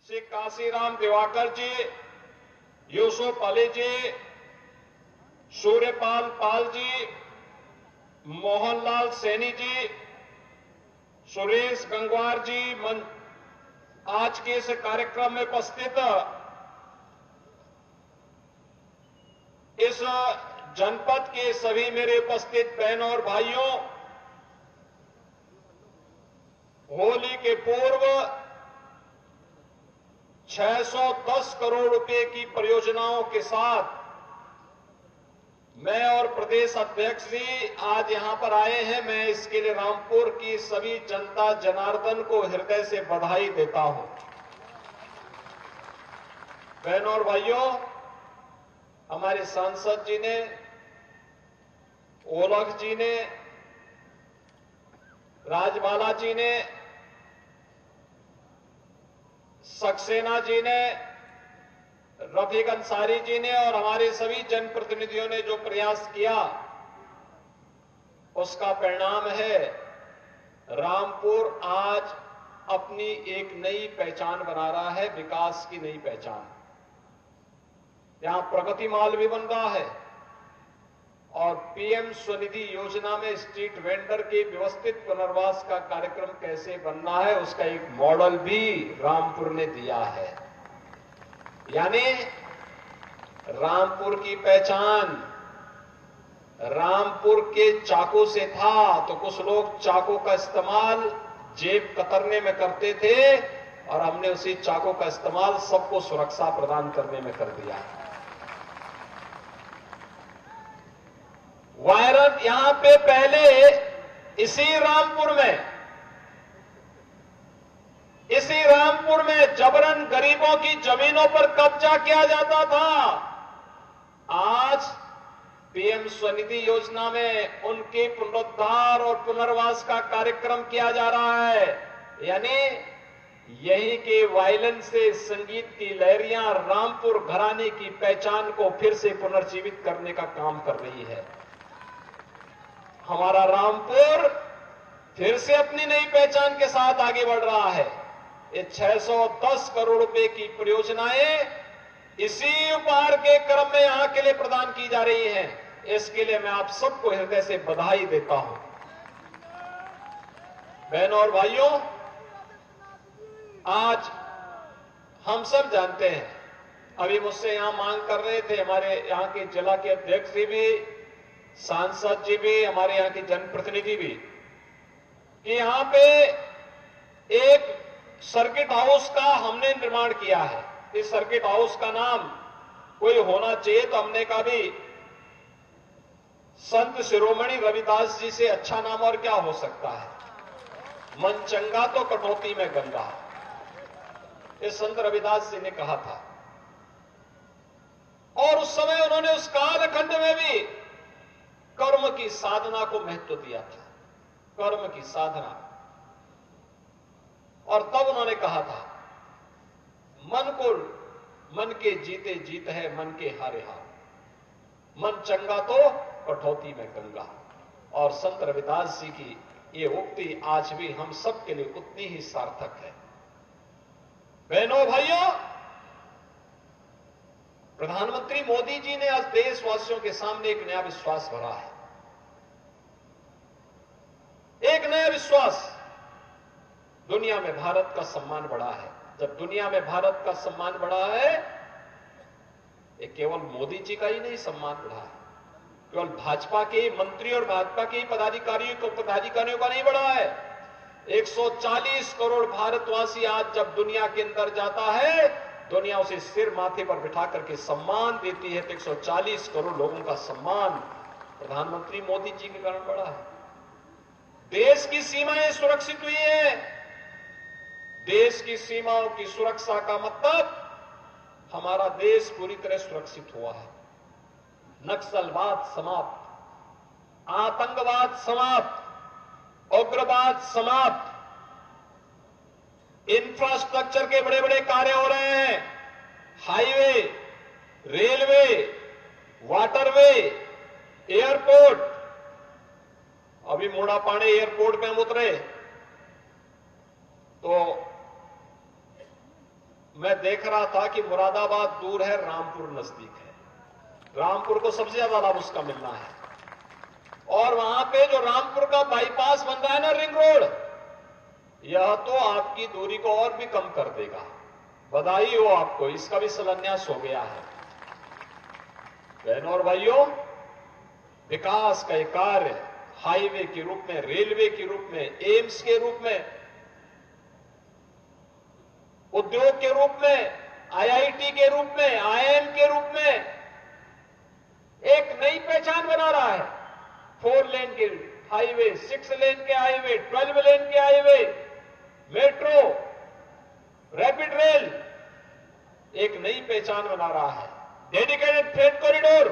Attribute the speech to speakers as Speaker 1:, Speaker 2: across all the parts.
Speaker 1: श्री काशीराम दिवाकर जी, यूसुफ अली जी, सूर्यपाल पाल जी, मोहनलाल सैनी जी, सुरेश गंगवार जी, आज के इस कार्यक्रम में उपस्थित इस जनपद के सभी मेरे उपस्थित बहनों और भाइयों, होली के पूर्व 610 करोड़ रुपए की परियोजनाओं के साथ मैं और प्रदेश अध्यक्ष जी आज यहां पर आए हैं। मैं इसके लिए रामपुर की सभी जनता जनार्दन को हृदय से बधाई देता हूं। बहनों और भाइयों, हमारे सांसद जी ने, ओलख जी ने, राजबाला जी ने, सक्सेना जी ने, रफीक अंसारी जी ने और हमारे सभी जनप्रतिनिधियों ने जो प्रयास किया, उसका परिणाम है रामपुर आज अपनी एक नई पहचान बना रहा है, विकास की नई पहचान। यहां प्रगति माल भी बन रहा है और पीएम स्वनिधि योजना में स्ट्रीट वेंडर के व्यवस्थित पुनर्वास का कार्यक्रम कैसे बनना है, उसका एक मॉडल भी रामपुर ने दिया है। यानी रामपुर की पहचान रामपुर के चाकू से था, तो कुछ लोग चाकू का इस्तेमाल जेब कतरने में करते थे और हमने उसी चाकू का इस्तेमाल सबको सुरक्षा प्रदान करने में कर दिया। वायरस यहां पे पहले इसी रामपुर में जबरन गरीबों की जमीनों पर कब्जा किया जाता था। आज पीएम स्वनिधि योजना में उनके पुनरुद्धार और पुनर्वास का कार्यक्रम किया जा रहा है। यानी यही के वायलिन से संगीत की लहरियां रामपुर घराने की पहचान को फिर से पुनर्जीवित करने का काम कर रही है। हमारा रामपुर फिर से अपनी नई पहचान के साथ आगे बढ़ रहा है। ये 610 करोड़ रुपए की परियोजनाएं इसी उपहार के क्रम में यहां के लिए प्रदान की जा रही हैं। इसके लिए मैं आप सबको हृदय से बधाई देता हूं। बहनों और भाइयों, आज हम सब जानते हैं, अभी मुझसे यहां मांग कर रहे थे हमारे यहां के जिला के अध्यक्ष जी भी, सांसद जी भी, हमारे यहां के जनप्रतिनिधि भी, कि यहां पे एक सर्किट हाउस का हमने निर्माण किया है। इस सर्किट हाउस का नाम कोई होना चाहिए, तो हमने कहा भी संत शिरोमणि रविदास जी से अच्छा नाम और क्या हो सकता है। मन चंगा तो कटौती में गंगा, ये संत रविदास जी ने कहा था। और उस समय उन्होंने उस कालखंड में भी कर्म की साधना को महत्व दिया था, कर्म की साधना। और तब उन्होंने कहा था, मन के जीते जीत है, मन के हारे हार, मन चंगा तो कठौती में गंगा। और संत रविदास जी की ये उक्ति आज भी हम सब के लिए उतनी ही सार्थक है। बहनों भाइयों, प्रधानमंत्री मोदी जी ने आज देशवासियों के सामने एक नया विश्वास भरा है, एक नया विश्वास। दुनिया में भारत का सम्मान बढ़ा है। जब दुनिया में भारत का सम्मान बढ़ा है, ये केवल मोदी जी का ही नहीं सम्मान बढ़ा है, केवल भाजपा के मंत्री और भाजपा के पदाधिकारियों का नहीं बढ़ा है। 140 करोड़ भारतवासी आज जब दुनिया के अंदर जाता है, दुनिया उसे सिर माथे पर बिठा करके सम्मान देती है। तो 140 करोड़ लोगों का सम्मान प्रधानमंत्री मोदी जी के कारण बढ़ा है। देश की सीमाएं सुरक्षित हुई है। देश की सीमाओं की सुरक्षा का मतलब हमारा देश पूरी तरह सुरक्षित हुआ है। नक्सलवाद समाप्त, आतंकवाद समाप्त, उग्रवाद समाप्त, इंफ्रास्ट्रक्चर के बड़े बड़े कार्य हो रहे हैं। Highway, railway, waterway, airport. अभी मोड़ापाड़े एयरपोर्ट में हम उतरे तो मैं देख रहा था कि मुरादाबाद दूर है, रामपुर नजदीक है। रामपुर को सबसे ज्यादा लाभ उसका मिलना है। और वहां पे जो रामपुर का बाईपास बन रहा है ना, रिंग रोड, यह तो आपकी दूरी को और भी कम कर देगा। बधाई हो आपको, इसका भी शिलान्यास हो गया है। बहनों और भाइयों, विकास का एक कार्य हाईवे के रूप में, रेलवे के रूप में, एम्स के रूप में, उद्योग के रूप में, आईआईटी के रूप में, आईआईएम के रूप में एक नई पहचान बना रहा है। 4 लेन के हाईवे, 6 लेन के हाईवे, 12 लेन के हाईवे, मेट्रो, रैपिड रेल एक नई पहचान बना रहा है। डेडिकेटेड फ्रेट कॉरिडोर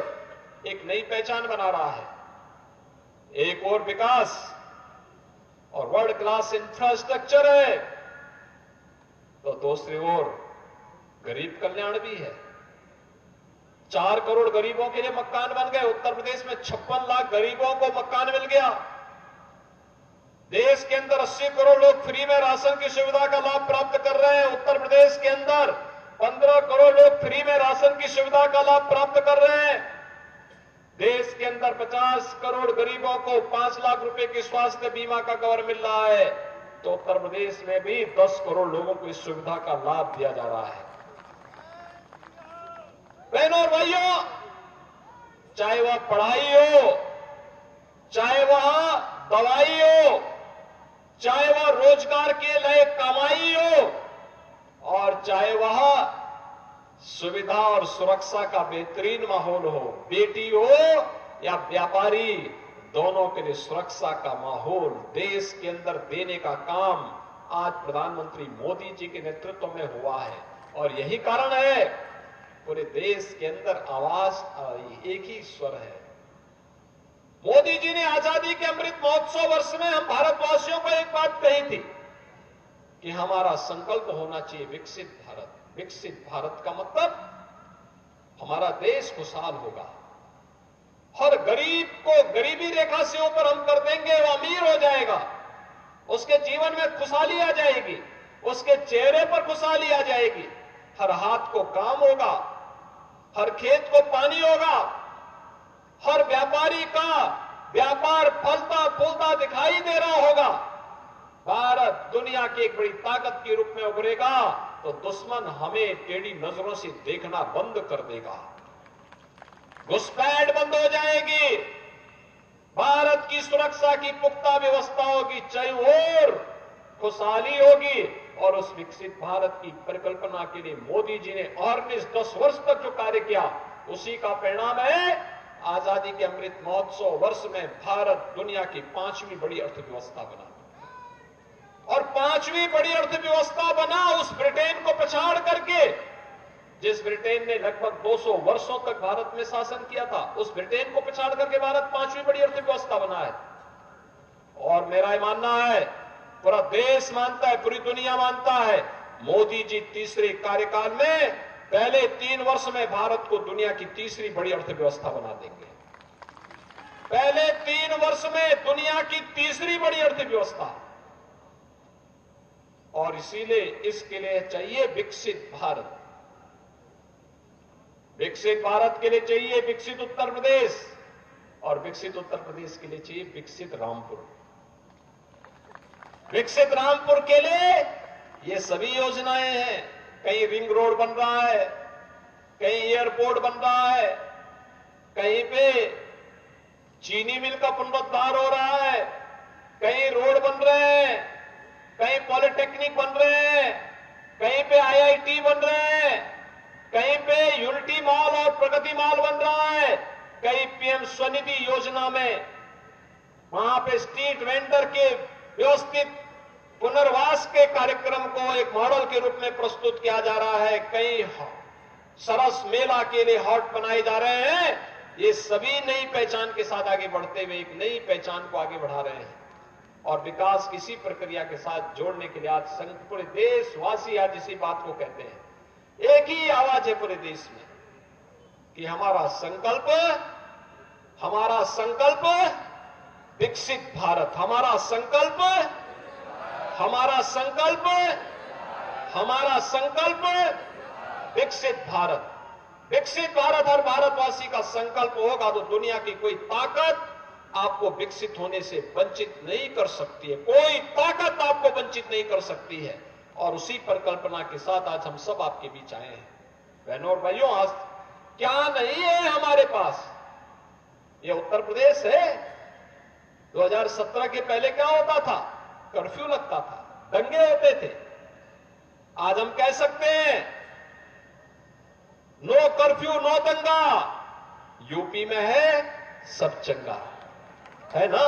Speaker 1: एक नई पहचान बना रहा है। एक और विकास और वर्ल्ड क्लास इंफ्रास्ट्रक्चर है, तो दूसरी ओर गरीब कल्याण भी है। 4 करोड़ गरीबों के लिए मकान बन गए। उत्तर प्रदेश में 56 लाख गरीबों को मकान मिल गया। देश के अंदर 80 करोड़ लोग फ्री में राशन की सुविधा का लाभ प्राप्त कर रहे हैं। उत्तर प्रदेश के अंदर 15 करोड़ लोग फ्री में राशन की सुविधा का लाभ प्राप्त कर रहे हैं। देश के अंदर 50 करोड़ गरीबों को 5 लाख रुपए की स्वास्थ्य बीमा का कवर मिल रहा है। तो उत्तर प्रदेश में भी 10 करोड़ लोगों को इस सुविधा का लाभ दिया जा रहा है। बहनों और भाइयों, चाहे वह पढ़ाई हो, चाहे वह दवाई हो, चाहे वह रोजगार के लिए कमाई हो, और चाहे वह सुविधा और सुरक्षा का बेहतरीन माहौल हो, बेटी हो या व्यापारी, दोनों के लिए सुरक्षा का माहौल देश के अंदर देने का काम आज प्रधानमंत्री मोदी जी के नेतृत्व में हुआ है। और यही कारण है पूरे देश के अंदर आवाज एक ही स्वर है। मोदी जी ने आजादी के अमृत महोत्सव वर्ष में हम भारतवासियों को एक बात कही थी कि हमारा संकल्प होना चाहिए विकसित भारत। विकसित भारत का मतलब हमारा देश खुशहाल होगा। हर गरीब को गरीबी रेखा से ऊपर हम कर देंगे, वो अमीर हो जाएगा, उसके जीवन में खुशहाली आ जाएगी, उसके चेहरे पर खुशहाली आ जाएगी, हर हाथ को काम होगा, हर खेत को पानी होगा, हर व्यापारी का व्यापार फलता फूलता दिखाई दे रहा होगा। भारत दुनिया की एक बड़ी ताकत के रूप में उभरेगा तो दुश्मन हमें टेढ़ी नजरों से देखना बंद कर देगा, घुसपैठ बंद हो जाएगी, भारत की सुरक्षा की पुख्ता व्यवस्था होगी, चारों ओर खुशहाली होगी। और उस विकसित भारत की परिकल्पना के लिए मोदी जी ने और 10 वर्ष तक जो कार्य किया, उसी का परिणाम है आजादी के अमृत महोत्सव वर्ष में भारत दुनिया की 5वीं बड़ी अर्थव्यवस्था बना। और 5वीं बड़ी अर्थव्यवस्था बना उस ब्रिटेन को पछाड़ करके, जिस ब्रिटेन ने लगभग 200 वर्षों तक भारत में शासन किया था, उस ब्रिटेन को पछाड़ करके भारत 5वीं बड़ी अर्थव्यवस्था बना है। और मेरा मानना है, पूरा देश मानता है, पूरी दुनिया मानता है, मोदी जी तीसरे कार्यकाल में पहले 3 वर्ष में भारत को दुनिया की तीसरी बड़ी अर्थव्यवस्था बना देंगे। पहले 3 वर्ष में दुनिया की तीसरी बड़ी अर्थव्यवस्था। और इसीलिए इसके लिए चाहिए विकसित भारत। विकसित भारत के लिए चाहिए विकसित उत्तर प्रदेश, और विकसित उत्तर प्रदेश के लिए चाहिए विकसित रामपुर। विकसित रामपुर के लिए ये सभी योजनाएं हैं। कहीं रिंग रोड बन रहा है, कहीं एयरपोर्ट बन रहा है, कहीं पे चीनी मिल का पुनरुद्धार हो रहा है, कहीं रोड बन रहे हैं, कहीं पॉलिटेक्निक बन रहे हैं, कहीं पे आईआईटी बन रहे हैं, कहीं पे यूनिटी मॉल और प्रगति मॉल बन रहा है, कहीं पीएम स्वनिधि योजना में वहां पे स्ट्रीट वेंडर के व्यवस्थित पुनर्वास के कार्यक्रम को एक मॉडल के रूप में प्रस्तुत किया जा रहा है, कई सरस मेला के लिए हॉट बनाए जा रहे हैं। ये सभी नई पहचान के साथ आगे बढ़ते हुए एक नई पहचान को आगे बढ़ा रहे हैं। और विकास किसी प्रक्रिया के साथ जोड़ने के लिए आज पूरे देशवासी आज इसी बात को कहते हैं, एक ही आवाज है पूरे देश में कि हमारा संकल्प विकसित भारत, हमारा संकल्प हमारा संकल्प विकसित भारत। विकसित भारत हर भारतवासी का संकल्प होगा तो दुनिया की कोई ताकत आपको विकसित होने से वंचित नहीं कर सकती है। कोई ताकत आपको वंचित नहीं कर सकती है। और उसी परिकल्पना के साथ आज हम सब आपके बीच आए हैं। बहनों और भाइयों, आज क्या नहीं है हमारे पास। ये उत्तर प्रदेश है। 2017 के पहले क्या होता था? कर्फ्यू लगता था, दंगे होते थे। आज हम कह सकते हैं नो कर्फ्यू नो दंगा। यूपी में है सब चंगा, है ना।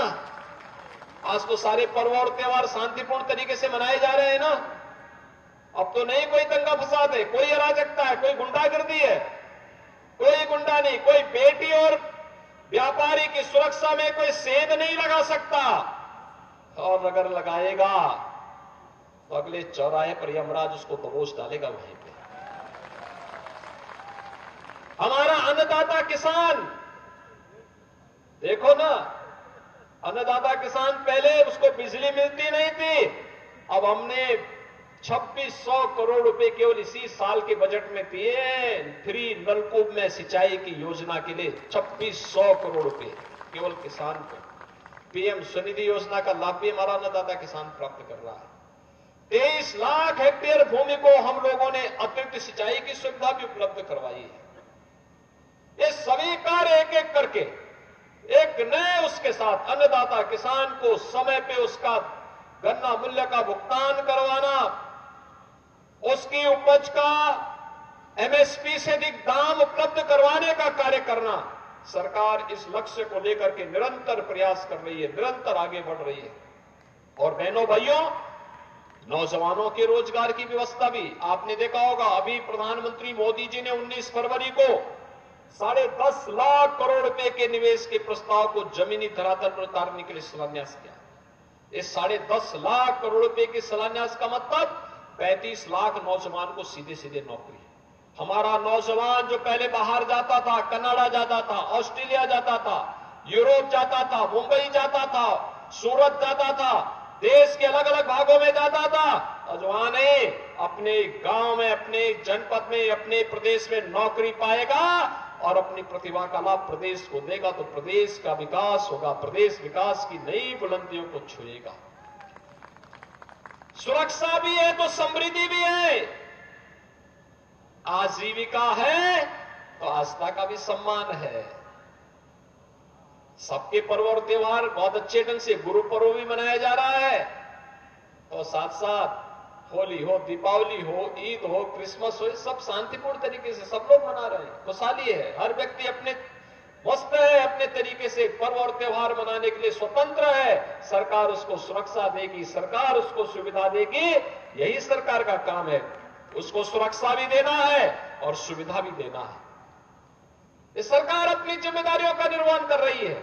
Speaker 1: आज तो सारे पर्व और त्योहार शांतिपूर्ण तरीके से मनाए जा रहे हैं ना। अब तो नहीं कोई दंगा फसाद है, कोई अराजकता है, कोई गुंडागर्दी है। कोई गुंडा नहीं, कोई बेटी और व्यापारी की सुरक्षा में कोई सेंध नहीं लगा सकता। और अगर लगाएगा तो अगले चौराहे पर यमराज उसको दबोच डालेगा वहीं पे। हमारा अन्नदाता किसान, देखो ना, अन्नदाता किसान पहले उसको बिजली मिलती नहीं थी। अब हमने 2600 करोड़ रुपए केवल इसी साल के बजट में दिए फ्री नलकूप में सिंचाई की योजना के लिए। 2600 करोड़ रुपए केवल किसान को। पीएम स्वनिधि योजना का लाभ भी हमारा अन्नदाता किसान प्राप्त कर रहा है। 23 लाख हेक्टेयर भूमि को हम लोगों ने अतिरिक्त सिंचाई की सुविधा भी उपलब्ध करवाई है। ये सभी कार्य एक एक करके एक नए उसके साथ अन्नदाता किसान को समय पे उसका गन्ना मूल्य का भुगतान करवाना, उसकी उपज का एमएसपी से अधिक दाम उपलब्ध करवाने का कार्य करना। सरकार इस लक्ष्य को लेकर के निरंतर प्रयास कर रही है, निरंतर आगे बढ़ रही है। और बहनों भाइयों, नौजवानों के रोजगार की व्यवस्था भी आपने देखा होगा। अभी प्रधानमंत्री मोदी जी ने 19 फरवरी को 10.5 लाख करोड़ रुपए के निवेश के प्रस्ताव को जमीनी धरातल पर उतारने के लिए शिलान्यास किया। इस 10.5 लाख करोड़ रुपए के शिलान्यास का मतलब 35 लाख नौजवान को सीधे सीधे नौकरी। हमारा नौजवान जो पहले बाहर जाता था, कनाडा जाता था, ऑस्ट्रेलिया जाता था, यूरोप जाता था, मुंबई जाता था, सूरत जाता था, देश के अलग अलग भागों में जाता था, नौजवान अपने गांव में, अपने जनपद में, अपने प्रदेश में नौकरी पाएगा और अपनी प्रतिभा का लाभ प्रदेश को देगा तो प्रदेश का विकास होगा। प्रदेश विकास की नई बुलंदियों को छुएगा। सुरक्षा भी है तो समृद्धि भी है। आजीविका है तो आस्था का भी सम्मान है। सबके पर्व और त्योहार बहुत अच्छे ढंग से, गुरु पर्व भी मनाया जा रहा है और साथ साथ होली हो, दीपावली हो, ईद हो, क्रिसमस हो, सब शांतिपूर्ण तरीके से सब लोग मना रहे हैं। खुशहाली है, हर व्यक्ति अपने मस्त है, अपने तरीके से पर्व और त्योहार मनाने के लिए स्वतंत्र है। सरकार उसको सुरक्षा देगी, सरकार उसको सुविधा देगी। यही सरकार का काम है, उसको सुरक्षा भी देना है और सुविधा भी देना है। ये सरकार अपनी जिम्मेदारियों का निर्वहन कर रही है।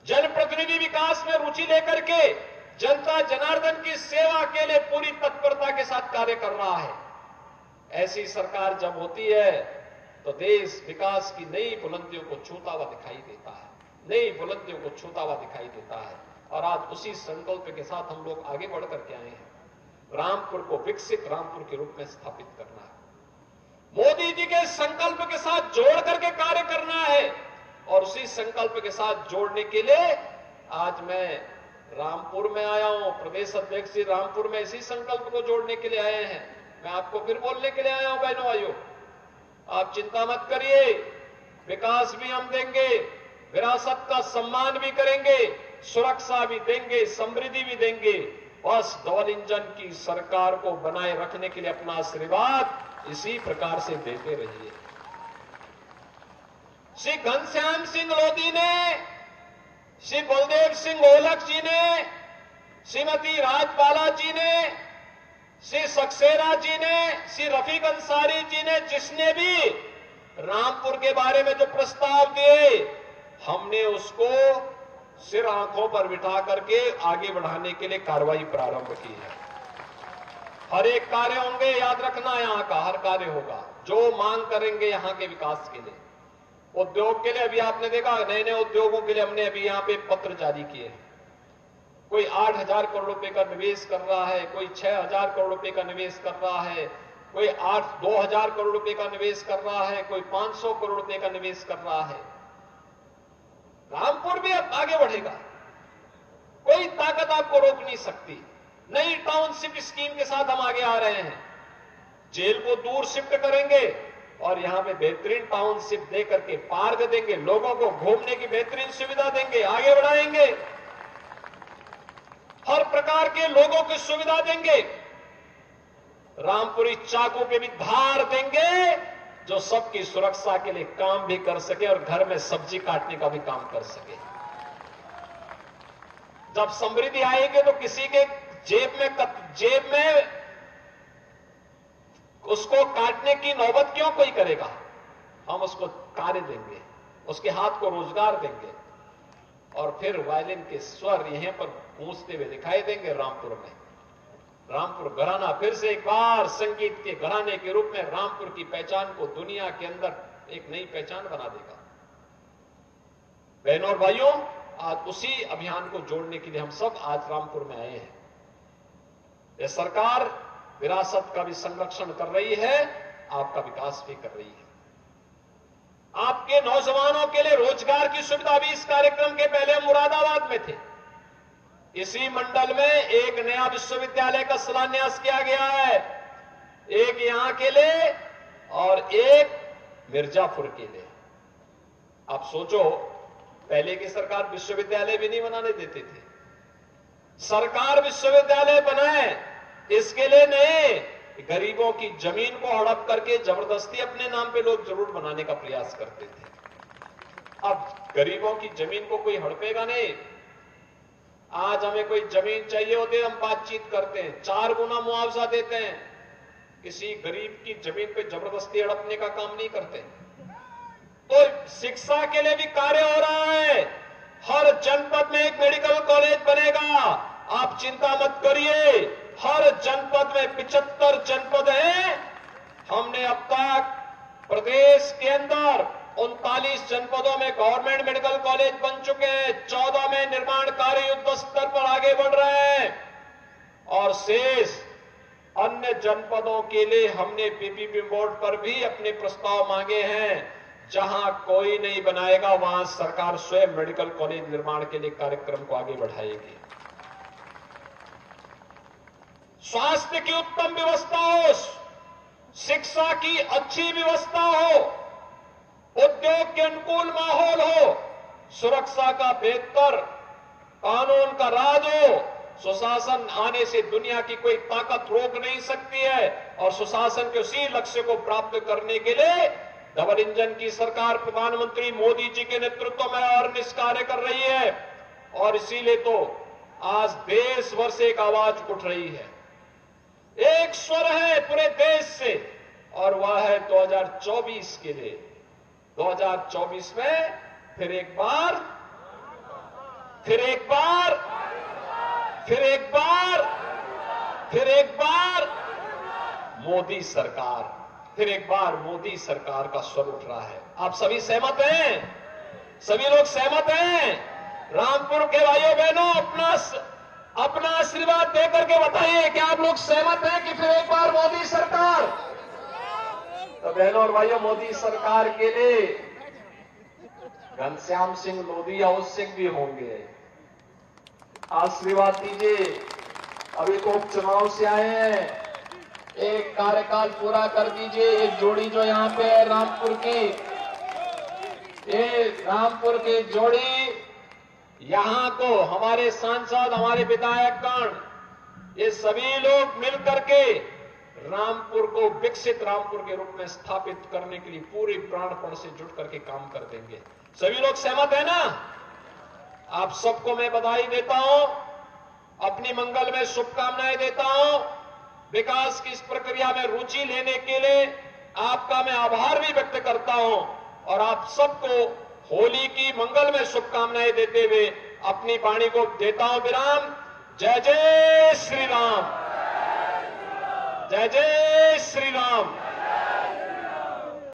Speaker 1: जनप्रतिनिधि विकास में रुचि लेकर के जनता जनार्दन की सेवा के लिए पूरी तत्परता के साथ कार्य कर रहा है। ऐसी सरकार जब होती है तो देश विकास की नई बुलंदियों को छूता हुआ दिखाई देता है, नई बुलंदियों को छूता हुआ दिखाई देता है। और आज उसी संकल्प के साथ हम लोग आगे बढ़ करके आए हैं। रामपुर को विकसित रामपुर के रूप में स्थापित करना है, मोदी जी के संकल्प के साथ जोड़ करके कार्य करना है। और उसी संकल्प के साथ जोड़ने के लिए आज मैं रामपुर में आया हूं। प्रदेश अध्यक्ष जी रामपुर में इसी संकल्प को जोड़ने के लिए आए हैं। मैं आपको फिर बोलने के लिए आया हूं, बहनों भाइयों, आप चिंता मत करिए, विकास भी हम देंगे, विरासत का सम्मान भी करेंगे, सुरक्षा भी देंगे, समृद्धि भी देंगे। बस डबल इंजन की सरकार को बनाए रखने के लिए अपना आशीर्वाद इसी प्रकार से देते रहिए। श्री घनश्याम सिंह लोधी ने, श्री बलदेव सिंह ओलख जी ने, श्रीमती राजबाला जी ने, श्री सक्सेना जी ने, श्री रफीक अंसारी जी ने, जिसने भी रामपुर के बारे में जो प्रस्ताव दिए, हमने उसको सिर आंखों पर बिठा करके आगे बढ़ाने के लिए कार्रवाई प्रारंभ की है। हर एक कार्य होंगे, याद रखना, यहां का हर कार्य होगा जो मांग करेंगे यहां के विकास के लिए। उद्योग के लिए अभी आपने देखा, नए नए उद्योगों के लिए हमने अभी यहां पे पत्र जारी किए हैं। कोई 8,000 करोड़ रुपए का निवेश कर रहा है, कोई 6,000 करोड़ रुपए का निवेश कर रहा है, कोई 2,000 करोड़ रुपए का निवेश कर रहा है, कोई 500 करोड़ रुपए का निवेश कर रहा है। रामपुर भी अब आगे बढ़ेगा, कोई ताकत आपको रोक नहीं सकती। नई टाउनशिप स्कीम के साथ हम आगे आ रहे हैं, जेल को दूर शिफ्ट करेंगे और यहां पे बेहतरीन टाउनशिप देकर के पार्क देंगे, लोगों को घूमने की बेहतरीन सुविधा देंगे, आगे बढ़ाएंगे, हर प्रकार के लोगों की सुविधा देंगे। रामपुरी चाकू पे भी धार देंगे जो सबकी सुरक्षा के लिए काम भी कर सके और घर में सब्जी काटने का भी काम कर सके। जब समृद्धि आएगी तो किसी के जेब में उसको काटने की नौबत क्यों कोई करेगा। हम उसको कार्य देंगे, उसके हाथ को रोजगार देंगे और फिर वायलिन के स्वर यहीं पर गूंजते हुए दिखाई देंगे रामपुर में। रामपुर घराना फिर से एक बार संगीत के घराने के रूप में रामपुर की पहचान को दुनिया के अंदर एक नई पहचान बना देगा। बहनों और भाइयों, आज उसी अभियान को जोड़ने के लिए हम सब आज रामपुर में आए हैं। यह सरकार विरासत का भी संरक्षण कर रही है, आपका विकास भी कर रही है। आपके नौजवानों के लिए रोजगार की सुविधा भी इस कार्यक्रम के पहले हम मुरादाबाद में थे। इसी मंडल में एक नया विश्वविद्यालय का शिलान्यास किया गया है, एक यहां के लिए और एक मिर्जापुर के लिए। आप सोचो, पहले की सरकार विश्वविद्यालय भी नहीं बनाने देते थे। सरकार विश्वविद्यालय बनाए इसके लिए नहीं, गरीबों की जमीन को हड़प करके जबरदस्ती अपने नाम पे लोग जरूर बनाने का प्रयास करते थे। अब गरीबों की जमीन को कोई हड़पेगा नहीं। आज हमें कोई जमीन चाहिए होती है, हम बातचीत करते हैं, 4 गुना मुआवजा देते हैं। किसी गरीब की जमीन पे जबरदस्ती हड़पने का काम नहीं करते। तो शिक्षा के लिए भी कार्य हो रहा है। हर जनपद में एक मेडिकल कॉलेज बनेगा, आप चिंता मत करिए। हर जनपद में 75 जनपद हैं। हमने अब तक प्रदेश के अंदर 39 जनपदों में गवर्नमेंट मेडिकल कॉलेज बन चुके हैं, 14 में निर्माण कार्य युद्ध स्तर पर आगे बढ़ रहे हैं और शेष अन्य जनपदों के लिए हमने पीपीपी बोर्ड पर भी अपने प्रस्ताव मांगे हैं। जहां कोई नहीं बनाएगा वहां सरकार स्वयं मेडिकल कॉलेज निर्माण के लिए कार्यक्रम को आगे बढ़ाएगी। स्वास्थ्य की उत्तम व्यवस्था हो, शिक्षा की अच्छी व्यवस्था हो, उद्योग के अनुकूल माहौल हो, सुरक्षा का बेहतर कानून का राज हो। सुशासन आने से दुनिया की कोई ताकत रोक नहीं सकती है और सुशासन के उसी लक्ष्य को प्राप्त करने के लिए डबल इंजन की सरकार प्रधानमंत्री मोदी जी के नेतृत्व में और निष्कार्य कर रही है। और इसीलिए तो आज देश भर से एक आवाज उठ रही है, एक स्वर है पूरे देश से, और वह है 2024 के लिए। 2024 में फिर एक बार फिर एक बार फिर एक बार फिर एक बार मोदी सरकार, फिर एक बार मोदी सरकार का स्वर उठ रहा है। आप सभी सहमत हैं? सभी लोग सहमत हैं? रामपुर के भाइयों बहनों, अपना आशीर्वाद देकर के बताइए कि आप लोग सहमत हैं कि फिर एक बार मोदी सरकार। तो बहनों और भाइयों, मोदी सरकार के लिए घनश्याम सिंह लोधी अवश्य भी होंगे। आशीर्वाद दीजिए। अभी तो उपचुनाव से आए हैं, एक कार्यकाल पूरा कर दीजिए। एक जोड़ी जो यहाँ पे है रामपुर की, ये रामपुर की जोड़ी, यहाँ को हमारे सांसद, हमारे विधायकगण, ये सभी लोग मिलकर के रामपुर को विकसित रामपुर के रूप में स्थापित करने के लिए पूरी प्राणपण से जुट करके काम कर देंगे। सभी लोग सहमत है ना? आप सबको मैं बधाई देता हूं, अपनी मंगल में शुभकामनाएं देता हूं। विकास की इस प्रक्रिया में रुचि लेने के लिए आपका मैं आभार भी व्यक्त करता हूं और आप सबको होली की मंगल में शुभकामनाएं देते हुए अपनी वाणी को देता हूं विराम। जय जय श्री राम, जय जय श्री राम।